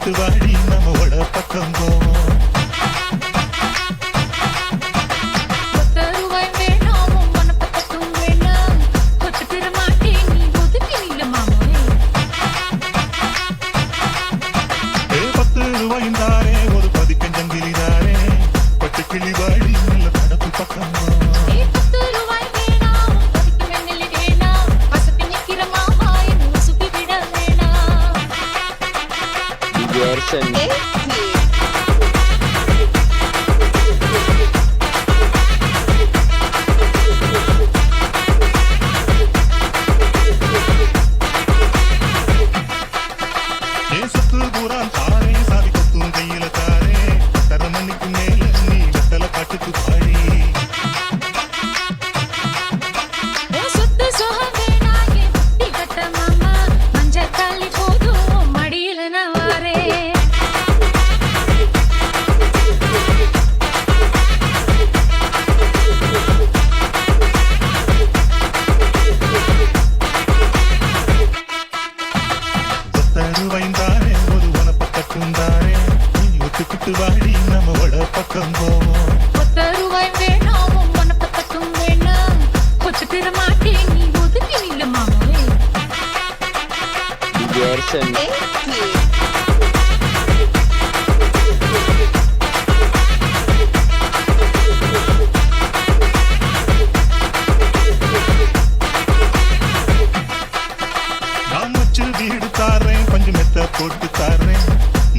ஒத்துக்கிட்டு வாடி நம்மோட பக்கம் போவோம். ஒரு பதிக்கஞ்சங்கிலி தாரே பட்டுக்கிளி வாடி நல்ல தடப்பு பக்கம் சுத்து பூரான் தாரே சாதி கொத்தும் கையில தாரே தரமணிக்கு மேல நீ வெத்தல பாட்டுக்கு பாடி ஒரு வனப்பக்கம் தாரே ஒத்துக்கிட்டு வாடி நம்மோட பக்கம் போவோம். நான் மச்சு வீடு தாரேன் பஞ்சு மெத்த போட்டு தாரேன்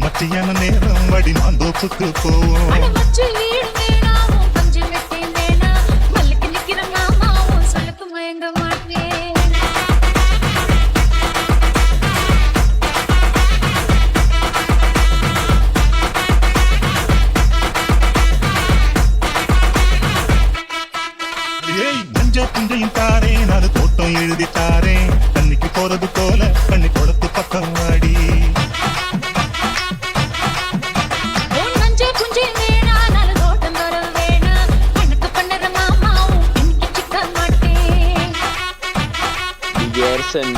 மத்தியான நேரம் வடி மாந்தோப்புக்கு போவோம். மஞ்ச புஞ்சையும் தாரேன் அது தோட்டம் எழுதி தாரேன் தண்ணிக்கு போறது போல தண்ணி குளத்து பக்கம் வாடி Gerson.